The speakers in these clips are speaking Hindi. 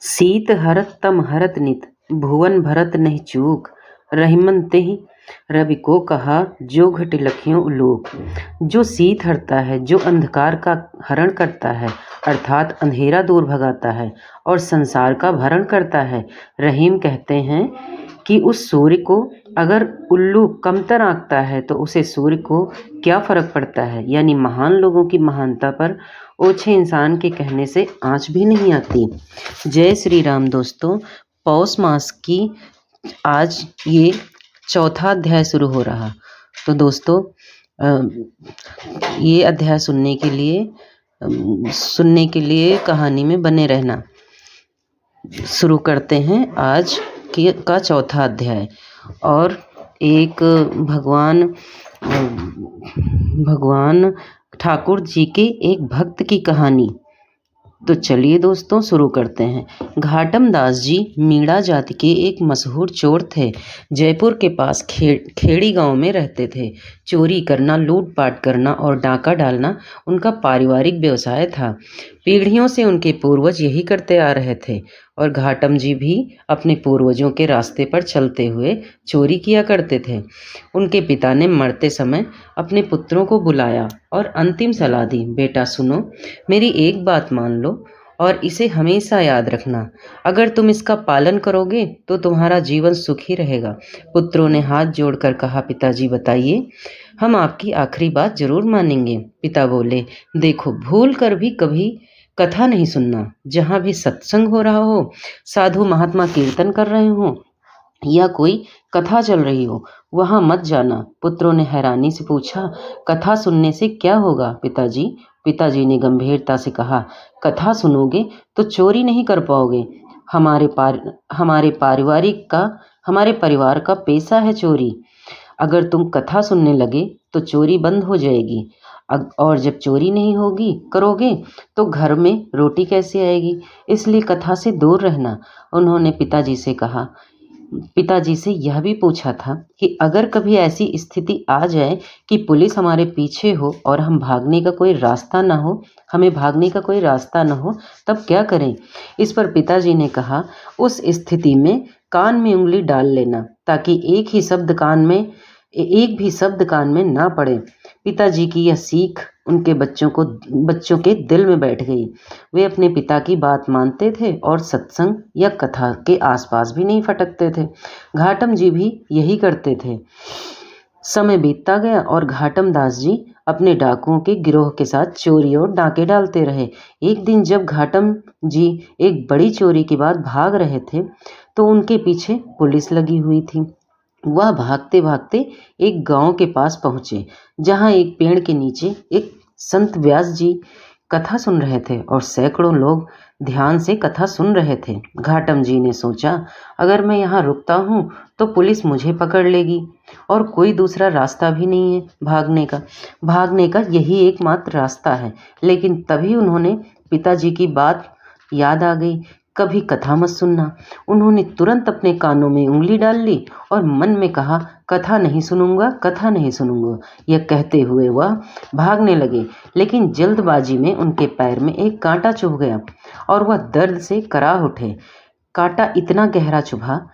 सीत हरत तम हरत नित, भुवन भरत नहीं चूक। रहीमन तेहि रवि को कहा, जो घट लखियों उलोक। जो शीत हरता है, जो अंधकार का हरण करता है, अर्थात अंधेरा दूर भगाता है और संसार का भरण करता है। रहीम कहते हैं कि उस सूर्य को अगर उल्लू कमतर आंकता है तो उसे सूर्य को क्या फर्क पड़ता है। यानी महान लोगों की महानता पर ओछे इंसान के कहने से आँच भी नहीं आती। जय श्री राम दोस्तों। पौष मास की आज ये चौथा अध्याय शुरू हो रहा। तो दोस्तों ये अध्याय सुनने के लिए कहानी में बने रहना। शुरू करते हैं आज का चौथा अध्याय। और एक भगवान ठाकुर जी के एक भक्त की कहानी। तो चलिए दोस्तों शुरू करते हैं। घाटम दास जी मीणा जाति के एक मशहूर चोर थे। जयपुर के पास खेड़ी गांव में रहते थे। चोरी करना, लूटपाट करना और डाका डालना उनका पारिवारिक व्यवसाय था। पीढ़ियों से उनके पूर्वज यही करते आ रहे थे और घाटम जी भी अपने पूर्वजों के रास्ते पर चलते हुए चोरी किया करते थे। उनके पिता ने मरते समय अपने पुत्रों को बुलाया और अंतिम सलाह दी, बेटा सुनो, मेरी एक बात मान लो और इसे हमेशा याद रखना। अगर तुम इसका पालन करोगे तो तुम्हारा जीवन सुखी रहेगा। पुत्रों ने हाथ जोड़कर कहा, पिताजी बताइए, हम आपकी आखिरी बात जरूर मानेंगे। पिता बोले, देखो, भूल कर भी कभी कथा नहीं सुनना। जहाँ भी सत्संग हो रहा हो, साधु महात्मा कीर्तन कर रहे हो या कोई कथा चल रही हो, वहां मत जाना। पुत्रों ने हैरानी से पूछा, कथा सुनने से क्या होगा पिताजी? पिताजी ने गंभीरता से कहा, कथा सुनोगे तो चोरी नहीं कर पाओगे। हमारे परिवार का पेशा है चोरी। अगर तुम कथा सुनने लगे तो चोरी बंद हो जाएगी और जब चोरी नहीं करोगे तो घर में रोटी कैसे आएगी? इसलिए कथा से दूर रहना। उन्होंने पिताजी से यह भी पूछा था कि अगर कभी ऐसी स्थिति आ जाए कि पुलिस हमारे पीछे हो और हमें भागने का कोई रास्ता न हो तब क्या करें? इस पर पिताजी ने कहा, उस स्थिति में कान में उंगली डाल लेना ताकि एक भी शब्द कान में ना पड़े। पिताजी की यह सीख उनके बच्चों के दिल में बैठ गई। वे अपने पिता की बात मानते थे और सत्संग या कथा के आसपास भी नहीं फटकते थे। घाटम जी भी यही करते थे। समय बीतता गया और घाटम दास जी अपने डाकुओं के गिरोह के साथ चोरी और डाके डालते रहे। एक दिन जब घाटम जी एक बड़ी चोरी के बाद भाग रहे थे तो उनके पीछे पुलिस लगी हुई थी। वह भागते भागते एक गांव के पास पहुंचे, जहां एक पेड़ के नीचे एक संत व्यास जी कथा सुन रहे थे और सैकड़ों लोग ध्यान से कथा सुन रहे थे। घाटम जी ने सोचा, अगर मैं यहाँ रुकता हूँ तो पुलिस मुझे पकड़ लेगी और कोई दूसरा रास्ता भी नहीं है भागने का यही एकमात्र रास्ता है। लेकिन तभी उन्होंने पिताजी की बात याद आ गई, कभी कथा मत सुनना। उन्होंने तुरंत अपने कानों में उंगली डाल ली और मन में कहा, कथा नहीं सुनूंगा। यह कहते हुए वह भागने लगे, लेकिन जल्दबाजी में उनके पैर में एक कांटा चुभ गया और वह दर्द से कराह उठे। कांटा इतना गहरा चुभा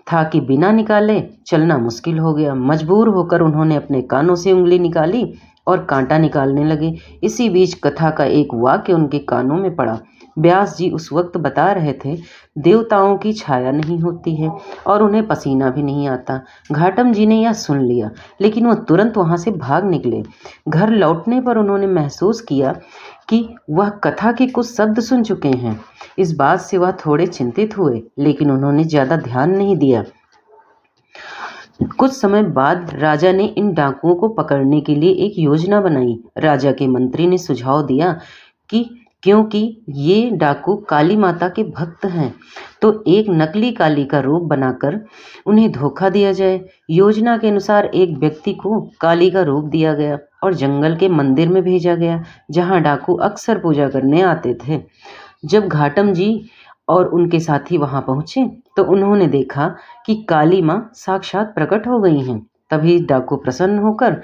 था कि बिना निकाले चलना मुश्किल हो गया। मजबूर होकर उन्होंने अपने कानों से उंगली निकाली और कांटा निकालने लगे। इसी बीच कथा का एक वाक्य उनके कानों में पड़ा। व्यास जी उस वक्त बता रहे थे, देवताओं की छाया नहीं होती है और उन्हें पसीना भी नहीं आता। घाटम जी ने यह सुन लिया, लेकिन वह तुरंत वहां से भाग निकले। घर लौटने पर उन्होंने महसूस किया कि वह कथा के कुछ शब्द सुन चुके हैं। इस बात से वह थोड़े चिंतित हुए, लेकिन उन्होंने ज्यादा ध्यान नहीं दिया। कुछ समय बाद राजा ने इन डाकुओं को पकड़ने के लिए एक योजना बनाई। राजा के मंत्री ने सुझाव दिया कि क्योंकि ये डाकू काली माता के भक्त हैं, तो एक नकली काली का रूप बनाकर उन्हें धोखा दिया जाए। योजना के अनुसार एक व्यक्ति को काली का रूप दिया गया और जंगल के मंदिर में भेजा गया, जहां डाकू अक्सर पूजा करने आते थे। जब घाटम जी और उनके साथी वहां पहुंचे तो उन्होंने देखा कि काली मां साक्षात प्रकट हो गई हैं। तभी डाकू प्रसन्न होकर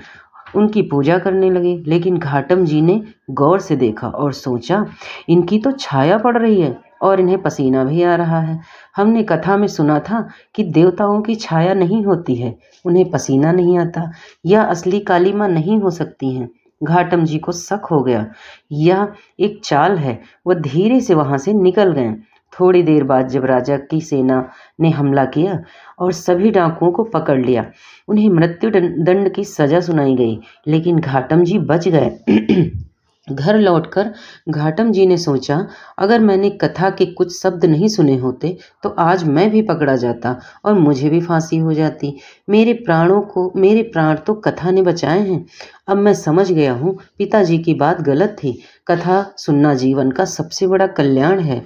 उनकी पूजा करने लगे, लेकिन घाटम जी ने गौर से देखा और सोचा, इनकी तो छाया पड़ रही है। और इन्हें पसीना भी आ रहा है। हमने कथा में सुना था कि देवताओं की छाया नहीं होती है, उन्हें पसीना नहीं आता, या असली काली माँ नहीं हो सकती हैं। घाटम जी को शक हो गया, यह एक चाल है। वह धीरे से वहां से निकल गए। थोड़ी देर बाद जब राजा की सेना ने हमला किया और सभी डाकुओं को पकड़ लिया, उन्हें मृत्यु दंड की सजा सुनाई गई, लेकिन घाटम जी बच गए। घर लौटकर घाटम जी ने सोचा, अगर मैंने कथा के कुछ शब्द नहीं सुने होते तो आज मैं भी पकड़ा जाता और मुझे भी फांसी हो जाती। मेरे प्राण तो कथा ने बचाए हैं। अब मैं समझ गया हूँ, पिताजी की बात गलत थी। कथा सुनना जीवन का सबसे बड़ा कल्याण है।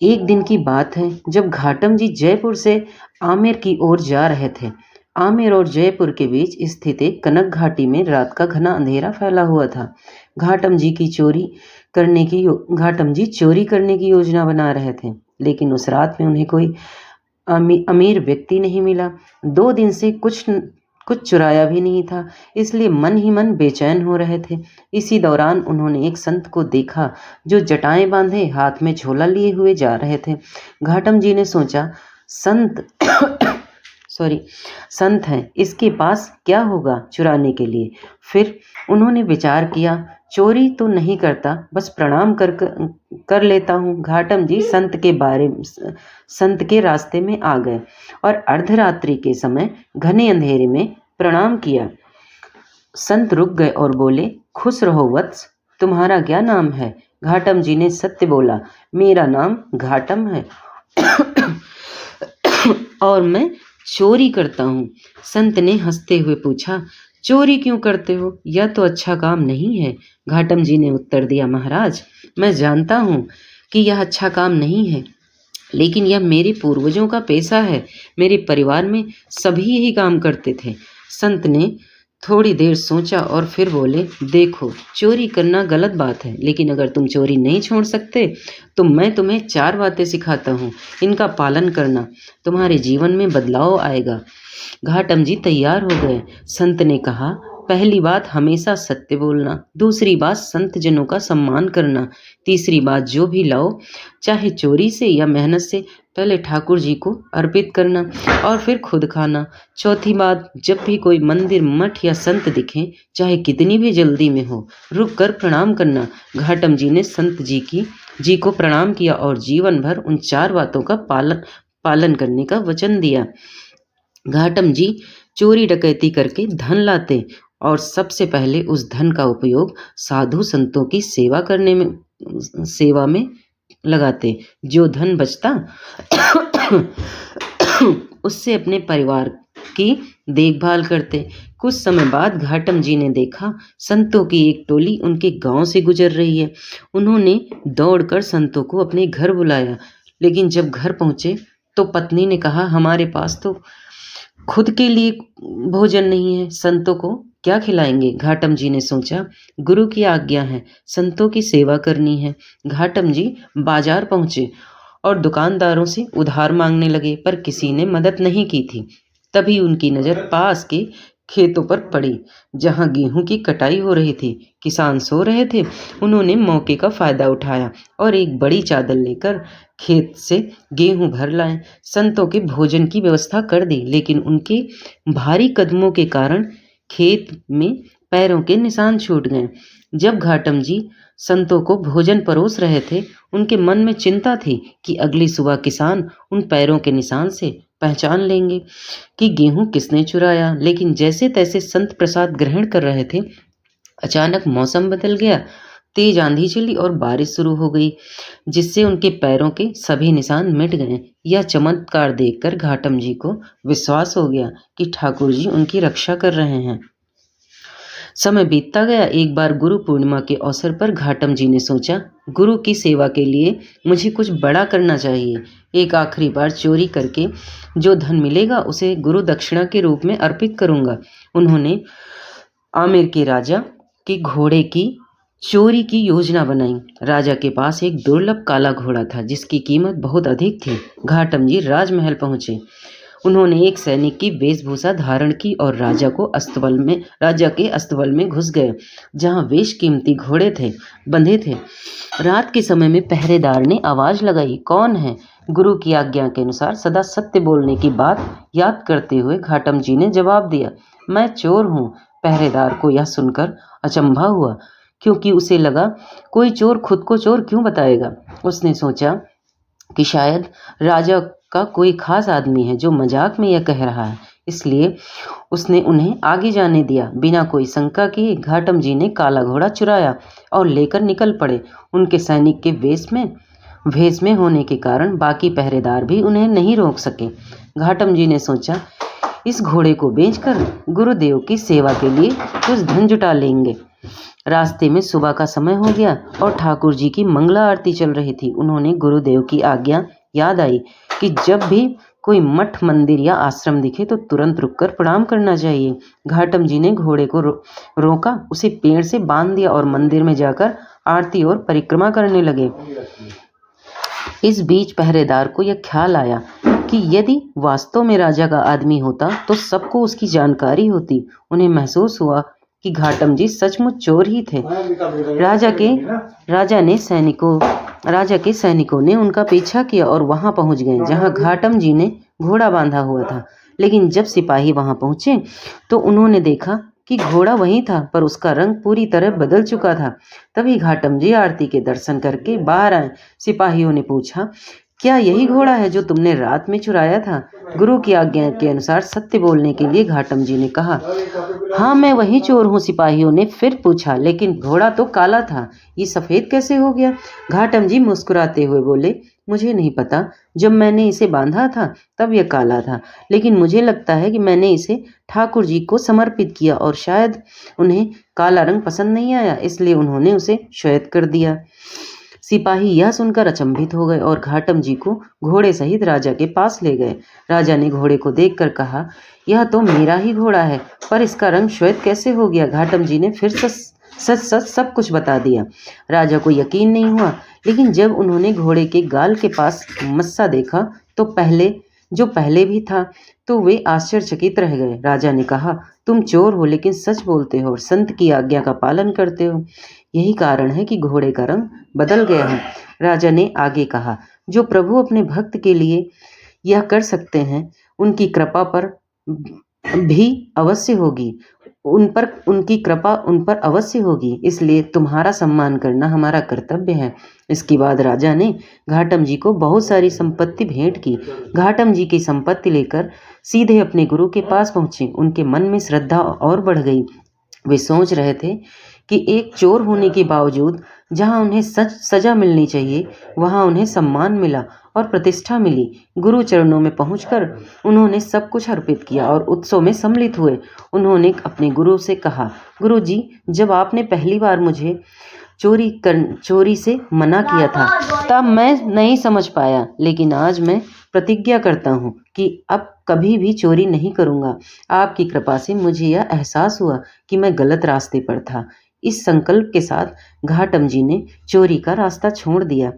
एक दिन की बात है, जब घाटम जी जयपुर से आमेर की ओर जा रहे थे। आमेर और जयपुर के बीच स्थित एक कनक घाटी में रात का घना अंधेरा फैला हुआ था। घाटम जी चोरी करने की योजना बना रहे थे, लेकिन उस रात में उन्हें कोई अमीर व्यक्ति नहीं मिला। 2 दिन से कुछ चुराया भी नहीं था, इसलिए मन ही मन बेचैन हो रहे थे। इसी दौरान उन्होंने एक संत को देखा, जो जटाएं बांधे हाथ में झोला लिए हुए जा रहे थे। घाटम जी ने सोचा, संत है, इसके पास क्या होगा चुराने के लिए। फिर उन्होंने विचार किया, चोरी तो नहीं करता, बस प्रणाम कर लेता हूँ। घाटम जी संत के रास्ते में आ गए और अर्धरात्रि के समय घने अंधेरे में प्रणाम किया। संत रुक गए और बोले, खुश रहो वत्स, तुम्हारा क्या नाम है। घाटम जी ने सत्य बोला, मेरा नाम घाटम है और मैं चोरी करता हूँ। संत ने हंसते हुए पूछा, चोरी क्यों करते हो, यह तो अच्छा काम नहीं है। घाटम जी ने उत्तर दिया, महाराज, मैं जानता हूँ कि यह अच्छा काम नहीं है, लेकिन यह मेरे पूर्वजों का पेशा है। मेरे परिवार में सभी यही काम करते थे। संत ने थोड़ी देर सोचा और फिर बोले, देखो, चोरी करना गलत बात है, लेकिन अगर तुम चोरी नहीं छोड़ सकते तो मैं तुम्हें 4 बातें सिखाता हूँ। इनका पालन करना, तुम्हारे जीवन में बदलाव आएगा। घाटम जी तैयार हो गए। संत ने कहा, पहली बात, हमेशा सत्य बोलना। दूसरी बात, संत जनों का सम्मान करना। तीसरी बात, जो भी लाओ, चाहे चोरी से या मेहनत से, पहले ठाकुर जी को अर्पित करना और फिर खुद खाना। चौथी बात, जब भी कोई मंदिर, मठ या संत दिखे, चाहे कितनी भी जल्दी में हो, रुक कर प्रणाम करना। घाटम जी ने संत जी को प्रणाम किया और जीवन भर उन 4 बातों का पालन करने का वचन दिया। घाटम जी चोरी डकैती करके धन लाते और सबसे पहले उस धन का उपयोग साधु संतों की सेवा में लगाते। जो धन बचता उससे अपने परिवार की देखभाल करते। कुछ समय बाद घाटम जी ने देखा, संतों की एक टोली उनके गांव से गुजर रही है। उन्होंने दौड़कर संतों को अपने घर बुलाया, लेकिन जब घर पहुंचे तो पत्नी ने कहा, हमारे पास तो खुद के लिए भोजन नहीं है, संतों को क्या खिलाएंगे। घाटम जी ने सोचा, गुरु की आज्ञा है, संतों की सेवा करनी है। घाटम जी बाजार पहुंचे और दुकानदारों से उधार मांगने लगे, पर किसी ने मदद नहीं की थी। तभी उनकी नज़र पास के खेतों पर पड़ी, जहां गेहूं की कटाई हो रही थी। किसान सो रहे थे। उन्होंने मौके का फायदा उठाया और एक बड़ी चादर लेकर खेत से गेहूं भर लाए। संतों के भोजन की व्यवस्था कर दी, लेकिन उनके भारी कदमों के कारण खेत में पैरों के निशान छूट गए। जब घाटम जी संतों को भोजन परोस रहे थे, उनके मन में चिंता थी कि अगली सुबह किसान उन पैरों के निशान से पहचान लेंगे कि गेहूं किसने चुराया। लेकिन जैसे तैसे संत प्रसाद ग्रहण कर रहे थे, अचानक मौसम बदल गया। तेज आंधी चली और बारिश शुरू हो गई, जिससे उनके पैरों के सभी निशान मिट गए। यह चमत्कार देखकर घाटम जी को विश्वास हो गया कि ठाकुर जी उनकी रक्षा कर रहे हैं। समय बीतता गया। एक बार गुरु पूर्णिमा के अवसर पर घाटम जी ने सोचा, गुरु की सेवा के लिए मुझे कुछ बड़ा करना चाहिए। एक आखिरी बार चोरी करके जो धन मिलेगा उसे गुरु दक्षिणा के रूप में अर्पित करूंगा। उन्होंने आमेर के राजा के घोड़े की चोरी की योजना बनाई। राजा के पास एक दुर्लभ काला घोड़ा था, जिसकी कीमत बहुत अधिक थी। घाटम जी राजमहल पहुंचे। उन्होंने एक सैनिक की वेशभूषा धारण की और राजा के अस्तबल में घुस गए, जहाँ बेशकीमती घोड़े बंधे थे। रात के समय में पहरेदार ने आवाज लगाई, कौन है? गुरु की आज्ञा के अनुसार सदा सत्य बोलने की बात याद करते हुए घाटम जी ने जवाब दिया, मैं चोर हूँ। पहरेदार को यह सुनकर अचंभा हुआ, क्योंकि उसे लगा कोई चोर खुद को चोर क्यों बताएगा। उसने सोचा कि शायद राजा का कोई खास आदमी है जो मजाक में यह कह रहा है, इसलिए उसने उन्हें आगे जाने दिया। बिना कोई शंका किए घाटम जी ने काला घोड़ा चुराया और लेकर निकल पड़े। उनके सैनिक के भेष में होने के कारण बाकी पहरेदार भी उन्हें नहीं रोक सके। घाटम जी ने सोचा, इस घोड़े को बेचकर गुरुदेव की सेवा के लिए कुछ धन जुटा लेंगे। रास्ते में सुबह का समय हो गया और ठाकुर जी की मंगला आरती चल रही थी। उन्होंने गुरुदेव की आज्ञा याद आई कि जब भी कोई मठ, मंदिर या आश्रम दिखे तो तुरंत रुककर प्रणाम करना चाहिए। घाटम जी ने घोड़े को रोका, उसे पेड़ से बांध दिया और मंदिर में जाकर आरती और परिक्रमा करने लगे। इस बीच पहरेदार को यह ख्याल आया कि यदि वास्तव में राजा का आदमी होता तो सबको उसकी जानकारी होती। उन्हें महसूस हुआ कि घाटम जी सचमुच चोर ही थे। राजा के सैनिकों ने उनका पीछा किया और वहां पहुंच गए जहां घाटम जी ने घोड़ा बांधा हुआ था। लेकिन जब सिपाही वहां पहुंचे तो उन्होंने देखा कि घोड़ा वहीं था, पर उसका रंग पूरी तरह बदल चुका था। तभी घाटम जी आरती के दर्शन करके बाहर आए। सिपाहियों ने पूछा, क्या यही घोड़ा है जो तुमने रात में चुराया था? गुरु की आज्ञा के अनुसार सत्य बोलने के लिए घाटम जी ने कहा, हाँ मैं वही चोर हूँ। सिपाहियों ने फिर पूछा, लेकिन घोड़ा तो काला था, ये सफेद कैसे हो गया? घाटम जी मुस्कुराते हुए बोले, मुझे नहीं पता, जब मैंने इसे बांधा था तब यह काला था, लेकिन मुझे लगता है कि मैंने इसे ठाकुर जी को समर्पित किया और शायद उन्हें काला रंग पसंद नहीं आया, इसलिए उन्होंने उसे श्वेत कर दिया। सिपाही यह सुनकर अचंभित हो गए और घाटम जी को घोड़े सहित राजा के पास ले गए। राजा ने घोड़े को देखकर कहा, यह तो मेरा ही घोड़ा है, पर इसका रंग श्वेत कैसे हो गया? घाटम जी ने फिर सच सब कुछ बता दिया। राजा को यकीन नहीं हुआ, लेकिन जब उन्होंने घोड़े के गाल के पास मस्सा देखा तो पहले भी था, तो वे आश्चर्यचकित रह गए। राजा ने कहा, तुम चोर हो लेकिन सच बोलते हो और संत की आज्ञा का पालन करते हो, यही कारण है कि घोड़े का रंग बदल गया है। राजा ने आगे कहा, जो प्रभु अपने भक्त के लिए यह कर सकते हैं, उनकी कृपा पर भी अवश्य होगी, उनकी कृपा उन पर अवश्य होगी, इसलिए तुम्हारा सम्मान करना हमारा कर्तव्य है। इसके बाद राजा ने घाटम जी को बहुत सारी संपत्ति भेंट की। घाटम जी की संपत्ति लेकर सीधे अपने गुरु के पास पहुंचे। उनके मन में श्रद्धा और बढ़ गई। वे सोच रहे थे कि एक चोर होने के बावजूद जहां उन्हें सजा मिलनी चाहिए, वहां उन्हें सम्मान मिला और प्रतिष्ठा मिली। गुरु चरणों में पहुंचकर उन्होंने सब कुछ अर्पित किया और उत्सव में सम्मिलित हुए। उन्होंने अपने गुरु से कहा, गुरु जी, जब आपने पहली बार मुझे चोरी से मना किया था तब मैं नहीं समझ पाया, लेकिन आज मैं प्रतिज्ञा करता हूँ कि अब कभी भी चोरी नहीं करूँगा। आपकी कृपा से मुझे यह एहसास हुआ कि मैं गलत रास्ते पर था। इस संकल्प के साथ घाटम जी ने चोरी का रास्ता छोड़ दिया।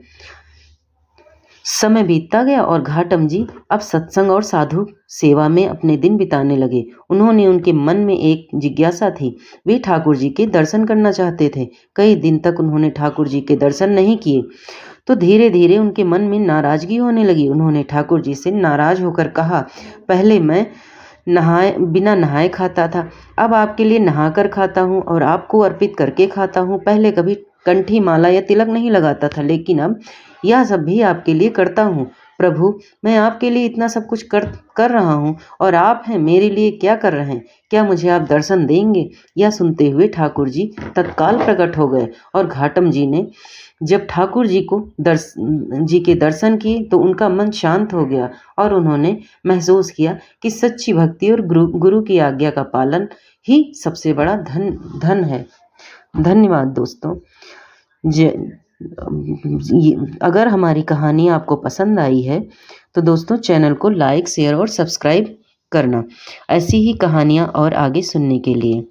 समय बीतता गया और घाटम जी अब सत्संग और साधु सेवा में अपने दिन बिताने लगे। उनके मन में एक जिज्ञासा थी, वे ठाकुर जी के दर्शन करना चाहते थे। कई दिन तक उन्होंने ठाकुर जी के दर्शन नहीं किए तो धीरे धीरे उनके मन में नाराजगी होने लगी। उन्होंने ठाकुर जी से नाराज होकर कहा, पहले मैं बिना नहाए खाता था, अब आपके लिए नहाकर खाता हूँ और आपको अर्पित करके खाता हूँ। पहले कभी कंठी, माला या तिलक नहीं लगाता था, लेकिन अब यह सब भी आपके लिए करता हूँ। प्रभु, मैं आपके लिए इतना सब कुछ कर रहा हूँ और आप हैं मेरे लिए क्या कर रहे हैं? क्या मुझे आप दर्शन देंगे? यह सुनते हुए ठाकुर जी तत्काल प्रकट हो गए और घाटम जी ने जब ठाकुर जी के दर्शन किए तो उनका मन शांत हो गया और उन्होंने महसूस किया कि सच्ची भक्ति और गुरु की आज्ञा का पालन ही सबसे बड़ा धन है। धन्यवाद दोस्तों। अगर हमारी कहानी आपको पसंद आई है तो दोस्तों चैनल को लाइक, शेयर और सब्सक्राइब करना ऐसी ही कहानियाँ और आगे सुनने के लिए।